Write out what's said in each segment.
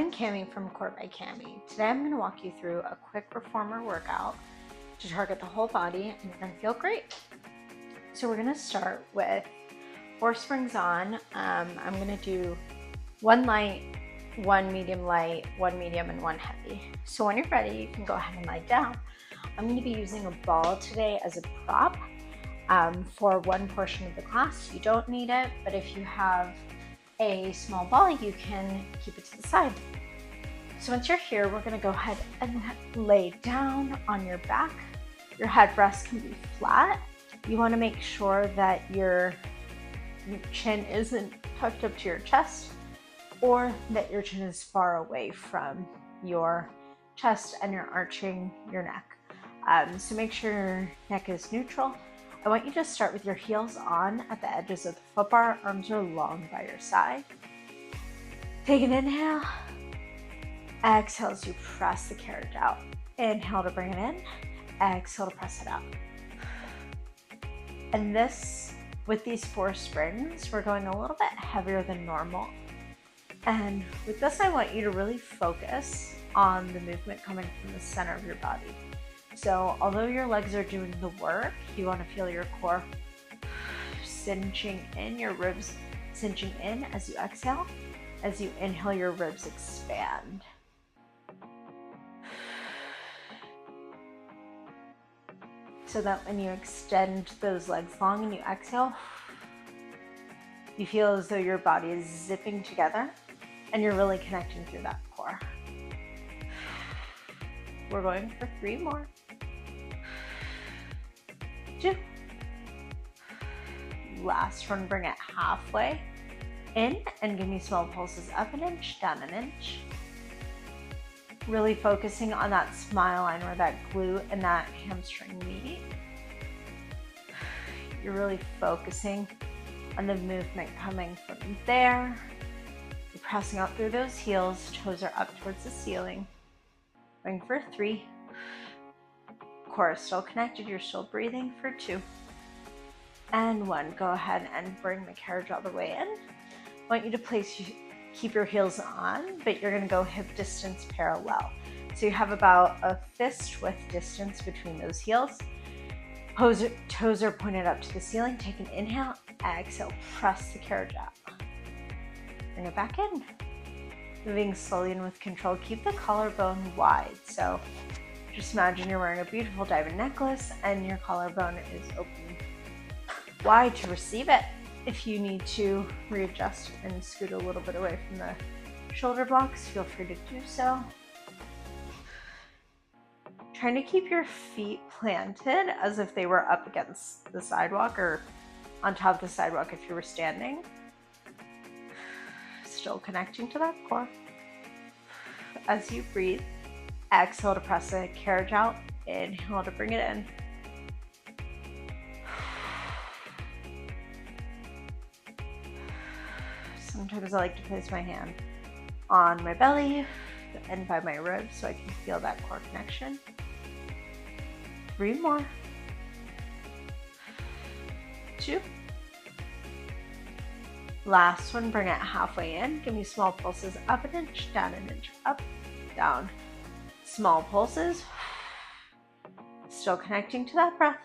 I'm Cami from Core by Cami. Today I'm going to walk you through a quick reformer workout to target the whole body, and you're going to feel great. So we're going to start with 4 springs on. I'm going to do 1 light, 1 medium light, 1 medium, and 1 heavy. So when you're ready, you can go ahead and lie down. I'm going to be using a ball today as a prop for one portion of the class. You don't need it, but if you have a small ball, you can keep it to the side. So once you're here, we're going to go ahead and lay down on your back. Your head rest can be flat. You want to make sure that your chin isn't tucked up to your chest, or that your chin is far away from your chest and you're arching your neck. So make sure your neck is neutral. I want you to start with your heels on at the edges of the foot bar. Arms are long by your side. Take an inhale. Exhale as you press the carriage out. Inhale to bring it in. Exhale to press it out. And with these 4 springs, we're going a little bit heavier than normal. And with this, I want you to really focus on the movement coming from the center of your body. So although your legs are doing the work, you want to feel your core cinching in, your ribs cinching in as you exhale. As you inhale, your ribs expand. So that when you extend those legs long and you exhale, you feel as though your body is zipping together and you're really connecting through that core. We're going for 3 more. 2. Last one, bring it halfway in and give me small pulses up an inch, down an inch. Really focusing on that smile line where that glute and that hamstring meet. You're really focusing on the movement coming from there. You're pressing out through those heels, toes are up towards the ceiling. Going for 3. Core is still connected, you're still breathing for 2. And 1. Go ahead and bring the carriage all the way in. I want you to keep your heels on, but you're going to go hip distance parallel. So you have about a fist width distance between those heels. Toes are pointed up to the ceiling. Take an inhale, exhale, press the carriage out. Bring it back in. Moving slowly and with control. Keep the collarbone wide. So just imagine you're wearing a beautiful diamond necklace and your collarbone is open wide to receive it. If you need to readjust and scoot a little bit away from the shoulder blocks, feel free to do so. Trying to keep your feet planted as if they were up against the sidewalk or on top of the sidewalk if you were standing. Still connecting to that core. As you breathe, exhale to press the carriage out. Inhale to bring it in. Sometimes I like to place my hand on my belly and by my ribs so I can feel that core connection. 3 more. 2. Last one, bring it halfway in. Give me small pulses up an inch, down an inch, up, down. Small pulses. Still connecting to that breath.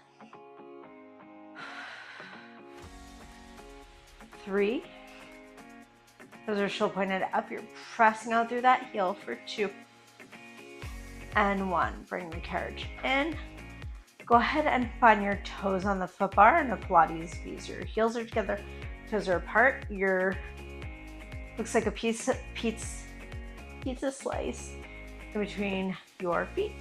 3. Those are still pointed up. You're pressing out through that heel for 2. And 1. Bring the carriage in. Go ahead and find your toes on the foot bar in a Pilates V. Your heels are together, toes are apart. Looks like a pizza slice in between your feet.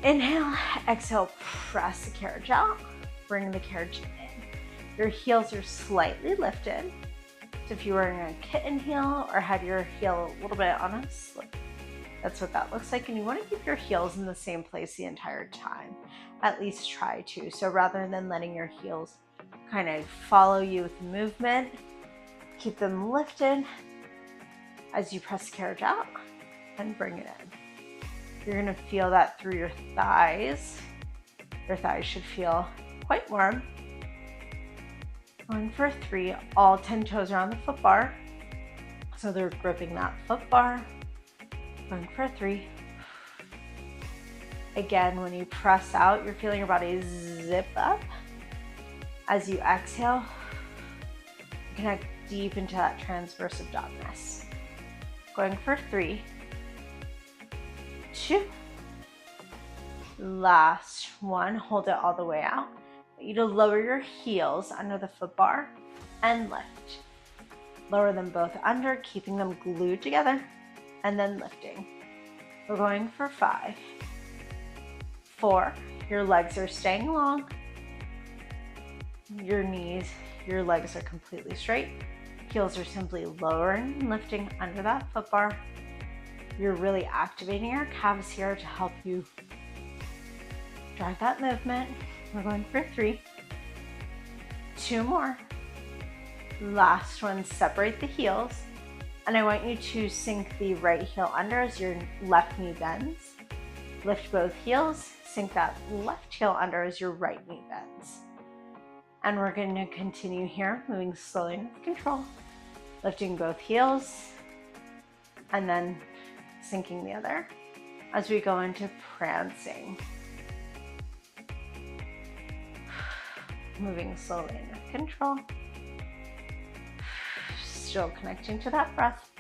Inhale, exhale, press the carriage out. Bring the carriage in. Your heels are slightly lifted. So if you're wearing a kitten heel or had your heel a little bit on a slip, that's what that looks like. And you want to keep your heels in the same place the entire time. At least try to. So rather than letting your heels kind of follow you with the movement, keep them lifted as you press the carriage out and bring it in. You're going to feel that through your thighs. Your thighs should feel quite warm. Going for 3, all 10 toes are on the foot bar. So they're gripping that foot bar. Going for 3. Again, when you press out, you're feeling your body zip up. As you exhale, connect deep into that transverse abdominis. Going for 3, 2. Last one, hold it all the way out. I want you to lower your heels under the foot bar and lift. Lower them both under, keeping them glued together, and then lifting. We're going for 5, 4. Your legs are staying long. Your knees, your legs are completely straight. Heels are simply lowering and lifting under that foot bar. You're really activating your calves here to help you drive that movement. We're going for 3, 2 more. Last one, separate the heels. And I want you to sink the right heel under as your left knee bends. Lift both heels, sink that left heel under as your right knee bends. And we're going to continue here, moving slowly with control. Lifting both heels, and then sinking the other as we go into prancing. Moving slowly and with control. Still connecting to that breath.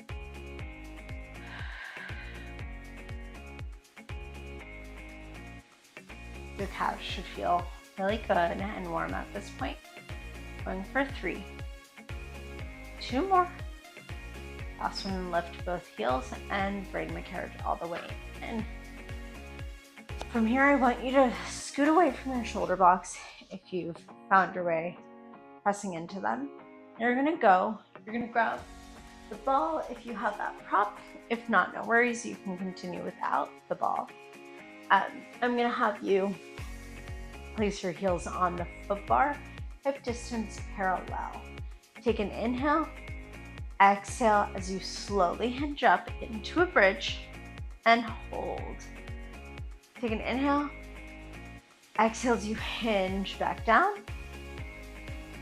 Your calves should feel really good and warm at this point. Going for 3, 2 more. Last one, lift both heels and bring the carriage all the way in. From here, I want you to scoot away from your shoulder blocks if you've found your way pressing into them. You're gonna grab the ball if you have that prop. If not, no worries, you can continue without the ball. I'm gonna have you place your heels on the foot bar, hip distance parallel. Take an inhale, exhale as you slowly hinge up into a bridge and hold. Take an inhale, exhale as you hinge back down.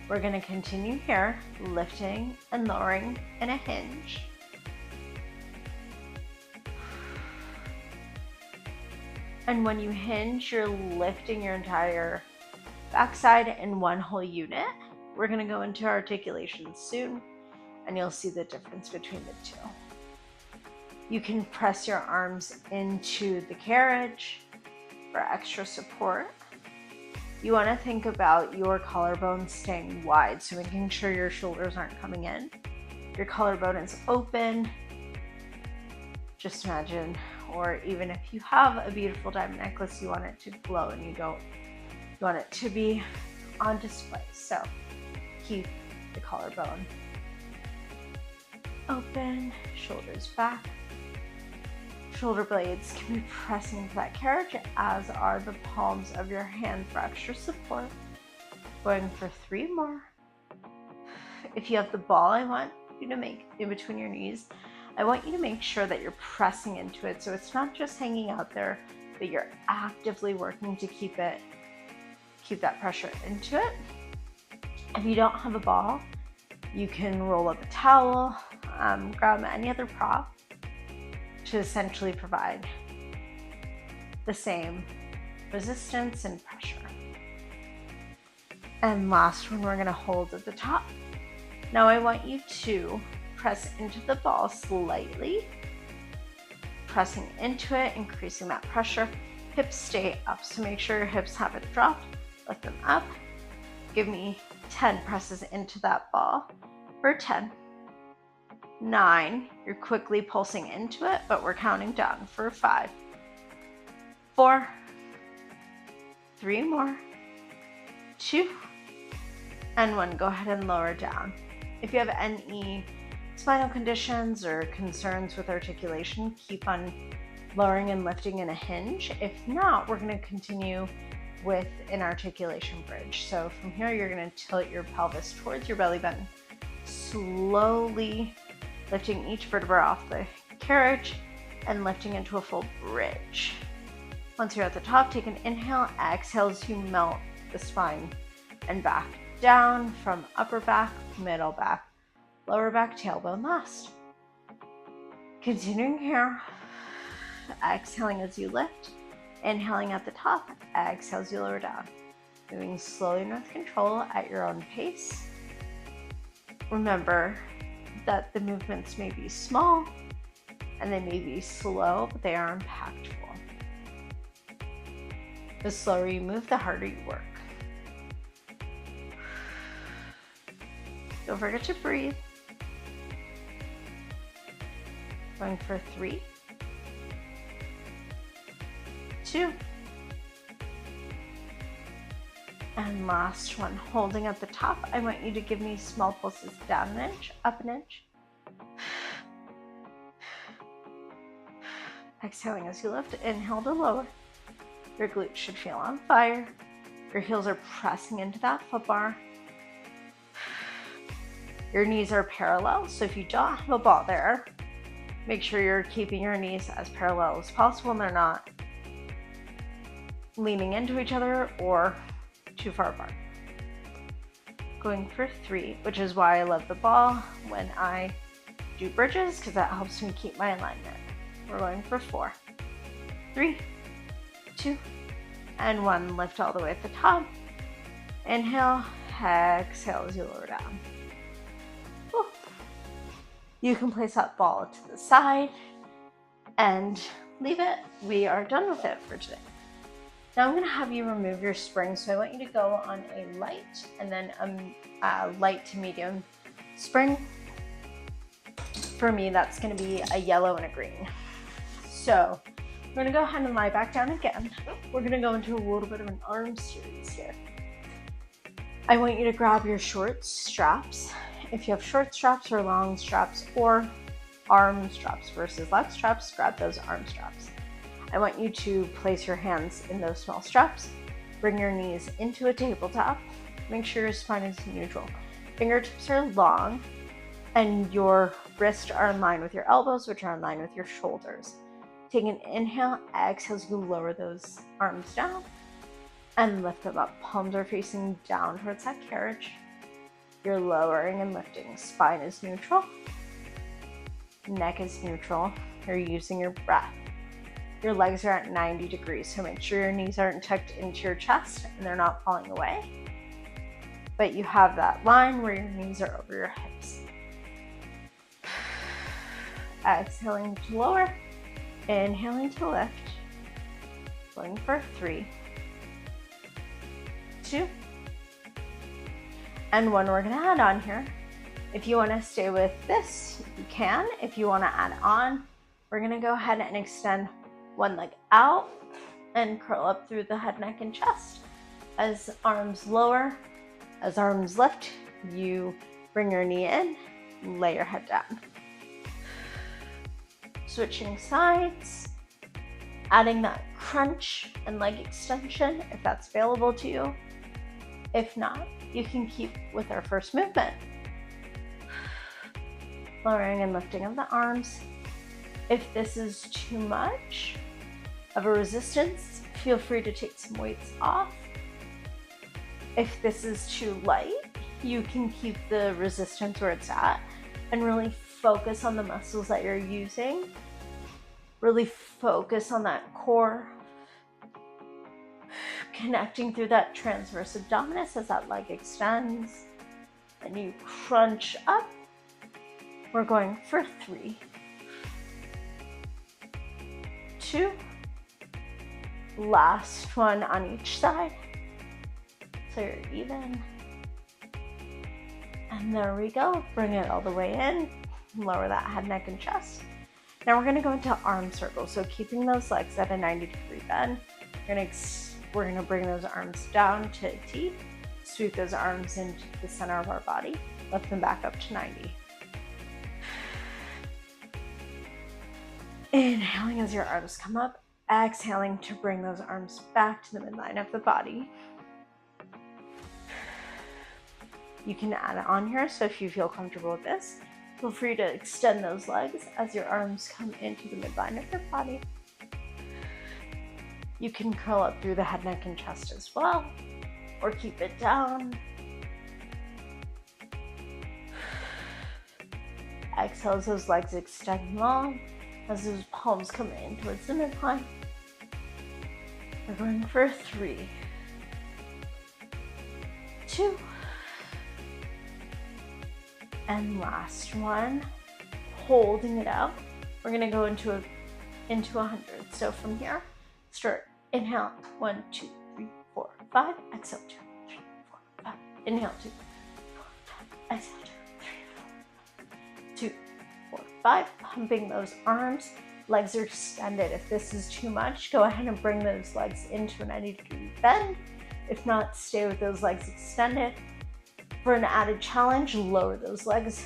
We're going to continue here, lifting and lowering in a hinge. And when you hinge, you're lifting your entire backside in one whole unit. We're going to go into articulation soon, and you'll see the difference between the two. You can press your arms into the carriage for extra support. You want to think about your collarbone staying wide, so making sure your shoulders aren't coming in. Your collarbone is open. Just imagine, or even if you have a beautiful diamond necklace, you want it to glow and you want it to be on display. So keep the collarbone open, shoulders back. Shoulder blades can be pressing into that carriage, as are the palms of your hand for extra support. Going for 3 more. If you have the ball, I want you to make in between your knees. I want you to make sure that you're pressing into it, so it's not just hanging out there, but you're actively working to keep that pressure into it. If you don't have a ball, you can roll up a towel, grab any other prop to essentially provide the same resistance and pressure. And last one, we're going to hold at the top. Now I want you to press into the ball slightly, pressing into it, increasing that pressure. Hips stay up, so make sure your hips haven't dropped. Lift them up. Give me 10 presses into that ball for 10. 9, you're quickly pulsing into it, but we're counting down for 5, 4, 3 more, 2, and 1. Go ahead and lower down. If you have any spinal conditions or concerns with articulation, keep on lowering and lifting in a hinge. If not, we're going to continue with an articulation bridge. So from here, you're going to tilt your pelvis towards your belly button, slowly lifting each vertebra off the carriage and lifting into a full bridge. Once you're at the top, take an inhale, exhale as you melt the spine and back down from upper back, middle back, lower back, tailbone last. Continuing here, exhaling as you lift, inhaling at the top, exhale as you lower down. Moving slowly and with control at your own pace. Remember that the movements may be small and they may be slow, but they are impactful. The slower you move, the harder you work. Don't forget to breathe. Going for 3, 2, and last one. Holding at the top, I want you to give me small pulses down an inch, up an inch. Exhaling as you lift, inhale to lower. Your glutes should feel on fire. Your heels are pressing into that foot bar. Your knees are parallel, so if you don't have a ball there, make sure you're keeping your knees as parallel as possible and they're not leaning into each other or too far apart. Going for 3, which is why I love the ball when I do bridges, because that helps me keep my alignment. We're going for 4, 3, 2, and 1. Lift all the way at the top. Inhale, exhale as you lower down. Whew. You can place that ball to the side and leave it. We are done with it for today. Now I'm going to have you remove your spring, so I want you to go on a light and then a light to medium spring. For me, that's going to be a yellow and a green. So I'm going to go ahead and lie back down again. We're going to go into a little bit of an arm series here. I want you to grab your short straps. If you have short straps or long straps or arm straps versus leg straps, grab those arm straps. I want you to place your hands in those small straps. Bring your knees into a tabletop. Make sure your spine is neutral. Fingertips are long and your wrists are in line with your elbows, which are in line with your shoulders. Take an inhale, exhale as you lower those arms down and lift them up. Palms are facing down towards that carriage. You're lowering and lifting. Spine is neutral. Neck is neutral. You're using your breath. Your legs are at 90 degrees, so make sure your knees aren't tucked into your chest and they're not falling away. But you have that line where your knees are over your hips. Exhaling to lower, inhaling to lift. Going for 3, 2, and 1. We're going to add on here. If you want to stay with this, you can. If you want to add on, we're going to go ahead and extend one leg out and curl up through the head, neck, and chest. As arms lower, as arms lift, you bring your knee in, lay your head down. Switching sides, adding that crunch and leg extension if that's available to you. If not, you can keep with our first movement. Lowering and lifting of the arms. If this is too much of a resistance, feel free to take some weights off. If this is too light, you can keep the resistance where it's at and really focus on the muscles that you're using. Really focus on that core, connecting through that transverse abdominis as that leg extends and you crunch up. We're going for 3, 2, last one on each side, so you're even. And there we go. Bring it all the way in. Lower that head, neck, and chest. Now we're going to go into arm circles. So keeping those legs at a 90-degree bend, we're going to bring those arms down to a T. Sweep those arms into the center of our body. Lift them back up to 90. Inhaling as your arms come up. Exhaling to bring those arms back to the midline of the body. You can add it on here, so if you feel comfortable with this, feel free to extend those legs as your arms come into the midline of your body. You can curl up through the head, neck, and chest as well, or keep it down. Exhale as those legs extend long. as those palms come in towards the midline. We're going for 3, 2, and last one. Holding it out. We're gonna go into 100. So from here, start. Inhale, 1, 2, 3, 4, 5. Exhale, 2, 3, 4, 5. Inhale, 2, 4, 5. Exhale, 2, 3, 4, 2, 4, 5. Pumping those arms. Legs are extended. If this is too much, go ahead and bring those legs into a 90-degree bend. If not, stay with those legs extended. For an added challenge, lower those legs.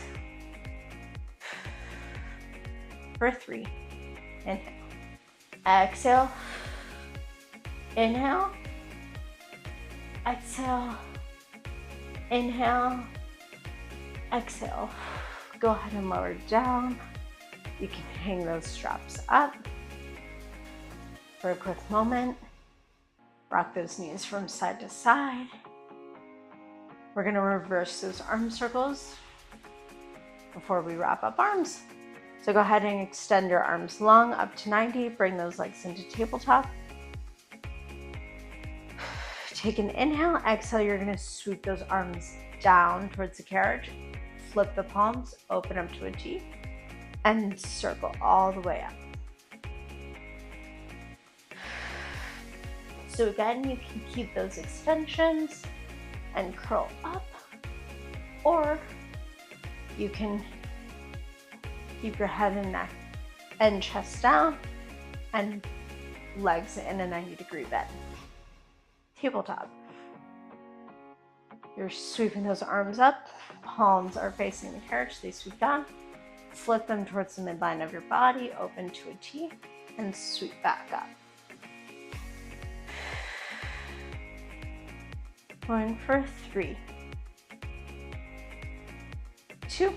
For 3, inhale. Exhale. Inhale. Exhale. Inhale. Exhale. Go ahead and lower down. You can hang those straps up for a quick moment. Rock those knees from side to side. We're going to reverse those arm circles before we wrap up arms. So go ahead and extend your arms long up to 90. Bring those legs into tabletop. Take an inhale. Exhale, you're going to sweep those arms down towards the carriage. Flip the palms, open up to a T, and circle all the way up. So again, you can keep those extensions and curl up, or you can keep your head and neck and chest down and legs in a 90-degree bend. Tabletop. You're sweeping those arms up, palms are facing the carriage, they sweep down. Flip them towards the midline of your body, open to a T, and sweep back up. Going for 3, 2,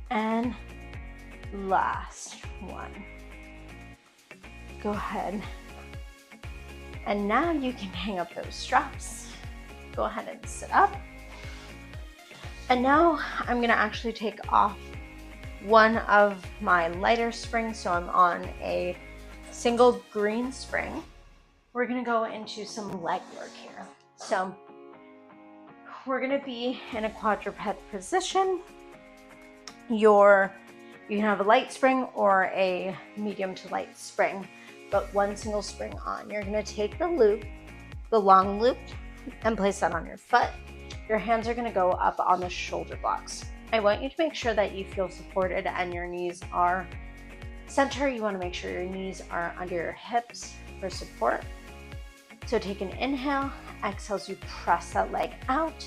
and last one. Go ahead. And now you can hang up those straps. Go ahead and sit up. And now I'm gonna actually take off one of my lighter springs. So I'm on a single green spring. We're gonna go into some leg work here. So we're gonna be in a quadruped position. You can have a light spring or a medium to light spring, but one single spring on. You're gonna take the loop, the long loop, and place that on your foot. Your hands are gonna go up on the shoulder blocks. I want you to make sure that you feel supported and your knees are center. You wanna make sure your knees are under your hips for support. So take an inhale, exhale as you press that leg out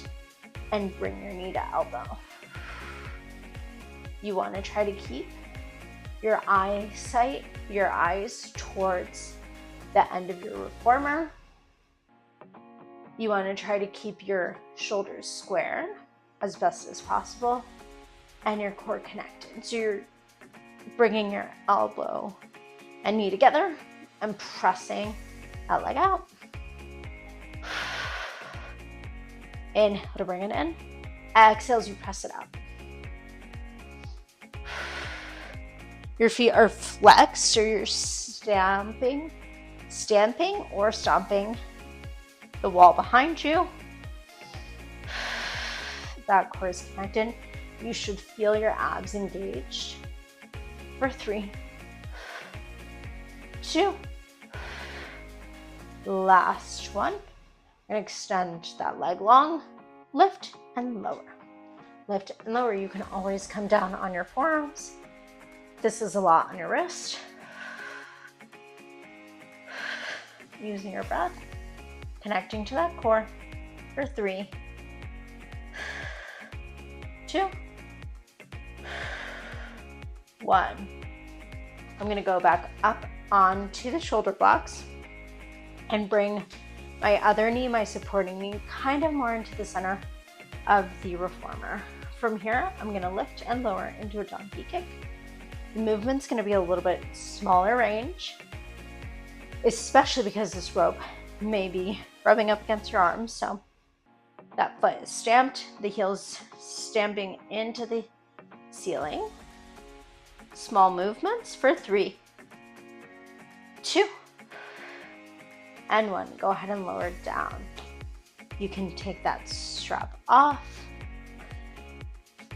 and bring your knee to elbow. You wanna try to keep your eyes towards the end of your reformer. You want to try to keep your shoulders squared as best as possible and your core connected. So you're bringing your elbow and knee together and pressing that leg out. Inhale to bring it in. Exhale as you press it out. Your feet are flexed, so you're stamping or stomping the wall behind you. That core is connected. You should feel your abs engaged. For 3, 2, last one. And extend that leg long, lift and lower. Lift and lower. You can always come down on your forearms. This is a lot on your wrist. Using your breath, connecting to that core for 3, 2, 1. I'm gonna go back up onto the shoulder blocks and bring my other knee, my supporting knee, kind of more into the center of the reformer. From here, I'm gonna lift and lower into a donkey kick. The movement's gonna be a little bit smaller range, especially because this rope may be rubbing up against your arms. So that foot is stamped, the heel's stamping into the ceiling. Small movements for 3, 2, and 1. Go ahead and lower it down. You can take that strap off.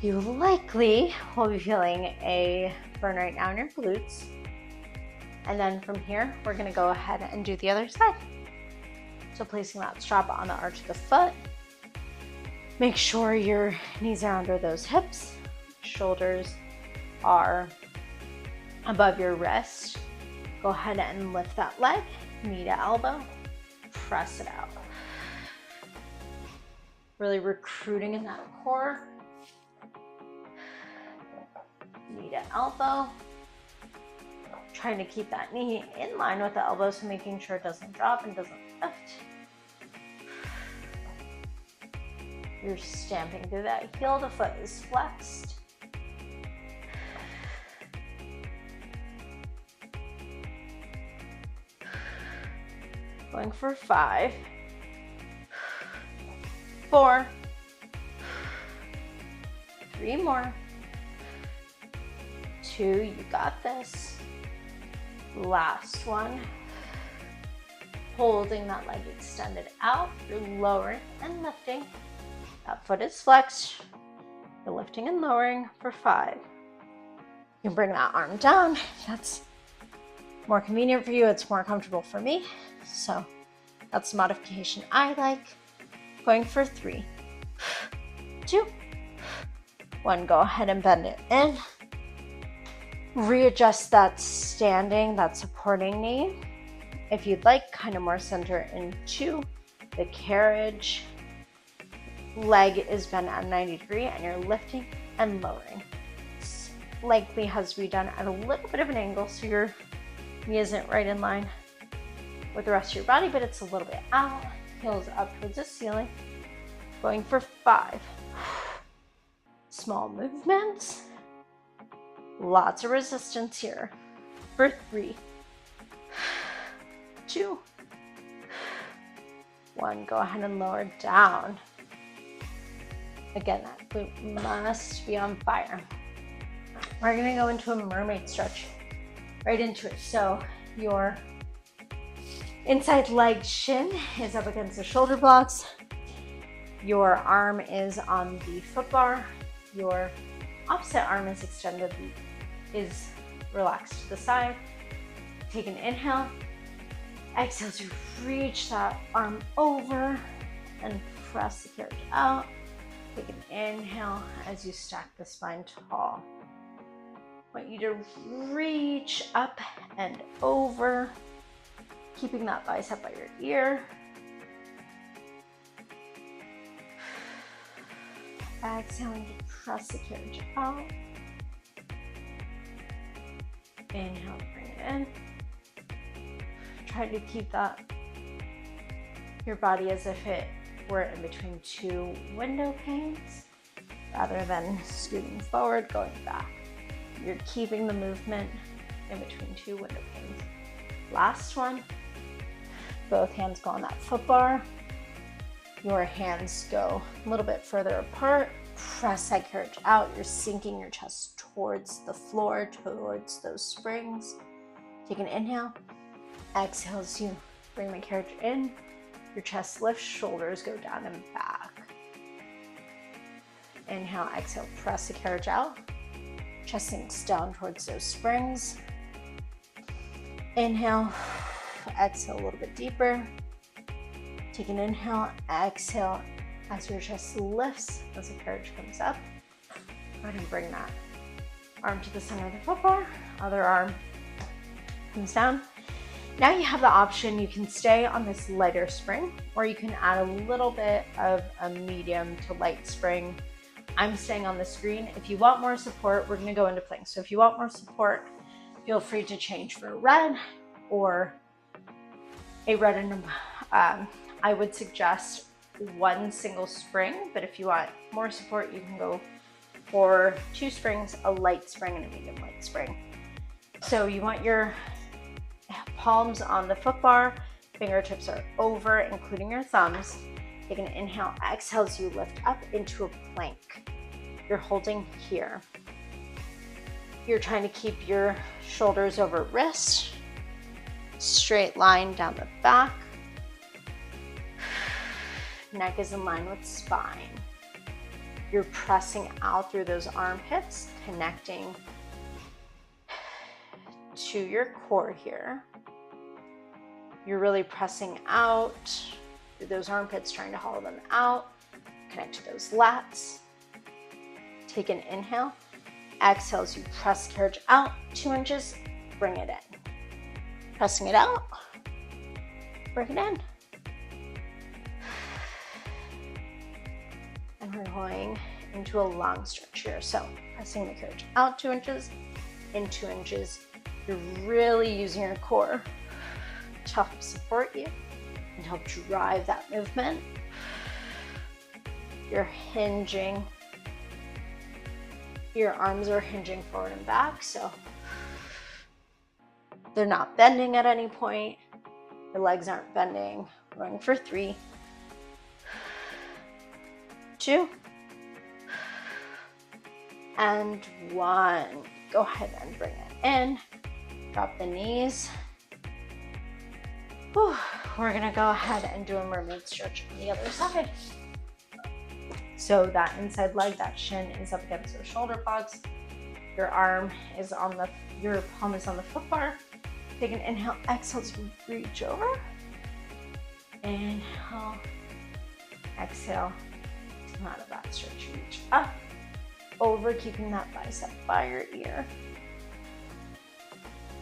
You likely will be feeling a burn right now in your glutes. And then from here, we're gonna go ahead and do the other side. So placing that strap on the arch of the foot. Make sure your knees are under those hips. Shoulders are above your wrist. Go ahead and lift that leg, knee to elbow, press it out. Really recruiting in that core. Knee to elbow. Trying to keep that knee in line with the elbow, so making sure it doesn't drop and doesn't lift. You're stamping through that heel, the foot is flexed. Going for 5, 4, 3 more, 2, you got this. Last one. Holding that leg extended out, you're lowering and lifting. That foot is flexed. You're lifting and lowering for 5. You can bring that arm down. That's more convenient for you. It's more comfortable for me. So that's the modification I like. Going for 3, 2, 1. Go ahead and bend it in. Readjust that standing, that supporting knee. If you'd like, kind of more center into the carriage. Leg is bent at a 90 degree and you're lifting and lowering. This likely has to be done at a little bit of an angle so your knee isn't right in line with the rest of your body, but it's a little bit out. Heels up towards the ceiling. Going for 5. Small movements. Lots of resistance here. For 3, 2, 1. Go ahead and lower down. Again, that glute must be on fire. We're gonna go into a mermaid stretch. Right into it. So your inside leg shin is up against the shoulder blocks. Your arm is on the foot bar. Your opposite arm is extended, is relaxed to the side. Take an inhale. Exhale to reach that arm over and press the carriage out. Take an inhale as you stack the spine tall. I want you to reach up and over, keeping that bicep by your ear. Exhaling to press the carriage out. Inhale, bring it in. Try to keep that, your body as if it were in between 2 window panes, rather than scooting forward, going back. You're keeping the movement in between 2 window panes. Last one. Both hands go on that foot bar. Your hands go a little bit further apart. Press that carriage out. You're sinking your chest towards the floor, towards those springs. Take an inhale. Exhale as you bring the carriage in. Your chest lifts, shoulders go down and back. Inhale, exhale, press the carriage out. Chest sinks down towards those springs. Inhale, exhale a little bit deeper. Take an inhale, exhale as your chest lifts, as the carriage comes up. Go ahead and bring that arm to the center of the foot bar. Other arm comes down. Now you have the option, you can stay on this lighter spring, or you can add a little bit of a medium to light spring. I'm staying on this green. If you want more support, we're gonna go into plank. So if you want more support, feel free to change for red or a red and I would suggest 1 single spring, but if you want more support, you can go for 2 springs, a light spring and a medium light spring. So you want your palms on the foot bar, fingertips are over, including your thumbs. Take an inhale, exhale as you lift up into a plank. You're holding here. You're trying to keep your shoulders over wrist, straight line down the back. Neck is in line with spine. You're pressing out through those armpits, connecting to your core here. You're really pressing out through those armpits, trying to hollow them out. Connect to those lats. Take an inhale. Exhale as you press carriage out 2 inches, bring it in. Pressing it out, bring it in. And we're going into a long stretch here. So pressing the carriage out 2 inches, in 2 inches. You're really using your core to help support you and help drive that movement. You're hinging. Your arms are hinging forward and back, so they're not bending at any point. Your legs aren't bending. We're going for 3, 2, and 1. Go ahead and bring it in. Drop the knees. Whew. We're gonna go ahead and do a mermaid stretch on the other side. So that inside leg, that shin is up against those shoulder blocks. Your arm is on your palm is on the foot bar. Take an inhale, exhale to reach over. Inhale, exhale, come out of that stretch, reach up, over, keeping that bicep by your ear.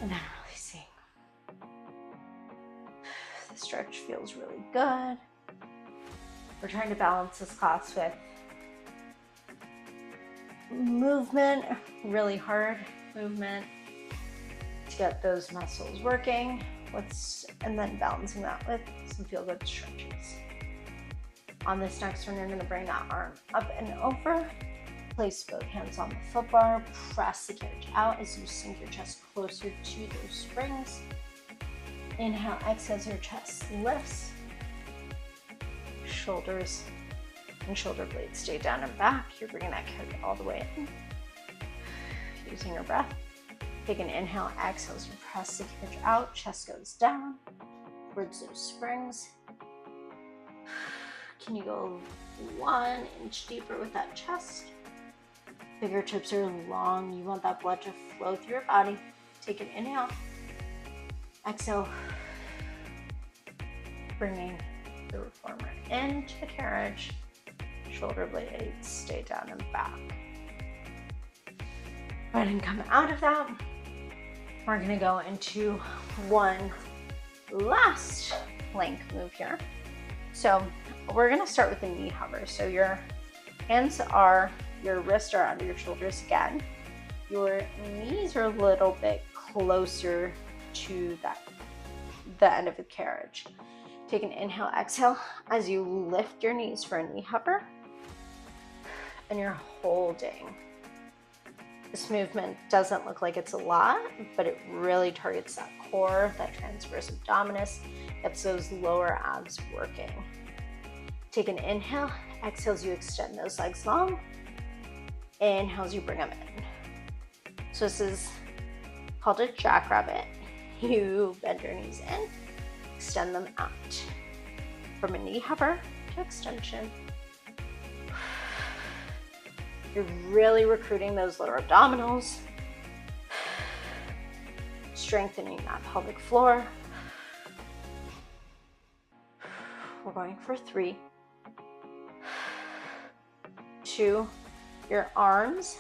And then releasing. The stretch feels really good. We're trying to balance this class with movement, really hard movement to get those muscles working, and then balancing that with some feel-good stretches. On this next one, you're going to bring that arm up and over. Place both hands on the foot bar. Press the carriage out as you sink your chest closer to those springs. Inhale, exhale as your chest lifts. Shoulders and shoulder blades stay down and back. You're bringing that carriage all the way in. Using your breath. Take an inhale, exhale as you press the carriage out. Chest goes down towards those springs. Can you go 1 inch deeper with that chest? Fingertips are long. You want that blood to flow through your body. Take an inhale. Exhale. Bringing the reformer into the carriage. Shoulder blades stay down and back. Go ahead and come out of that. We're going to go into one last plank move here. So we're going to start with the knee hover. So your wrists are under your shoulders again. Your knees are a little bit closer to the end of the carriage. Take an inhale, exhale as you lift your knees for a knee hover. And you're holding. This movement doesn't look like it's a lot, but it really targets that core, that transverse abdominis, gets those lower abs working. Take an inhale, exhale as you extend those legs long. Inhale as you bring them in. So this is called a jackrabbit. You bend your knees in, extend them out. From a knee hover to extension. You're really recruiting those lower abdominals, strengthening that pelvic floor. We're going for 3, 2. Your arms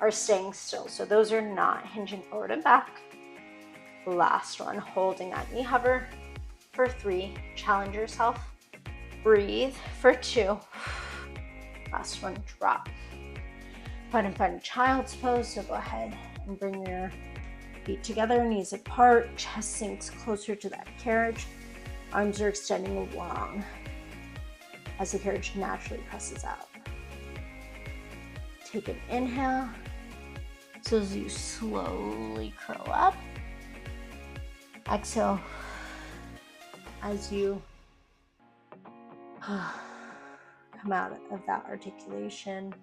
are staying still, so those are not hinging forward and back. Last one, holding that knee hover for 3. Challenge yourself. Breathe for 2. Last one, drop. Go ahead and find a child's pose. So go ahead and bring your feet together, knees apart, chest sinks closer to that carriage. Arms are extending long as the carriage naturally presses out. Take an inhale. So as you slowly curl up. Exhale as you come out of that articulation,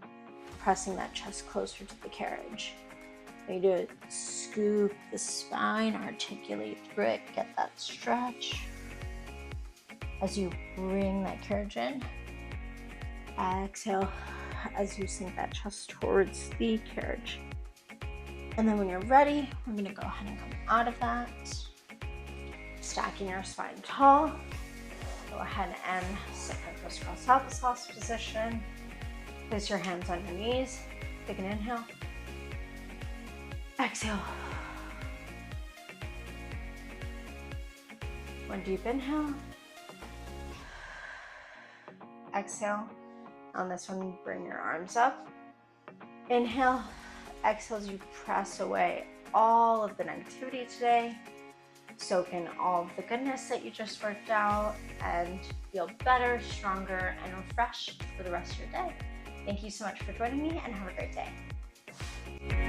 pressing that chest closer to the carriage. What you do is scoop the spine, articulate through it, get that stretch. As you bring that carriage in, exhale as you sink that chest towards the carriage. And then when you're ready, we're gonna go ahead and come out of that. Stacking your spine tall. Go ahead and sit in crisscross applesauce position. Place your hands on your knees. Take an inhale. Exhale. One deep inhale. Exhale. On this one, bring your arms up. Inhale. Exhale as you press away all of the negativity today. Soak in all of the goodness that you just worked out and feel better, stronger, and refreshed for the rest of your day. Thank you so much for joining me and have a great day.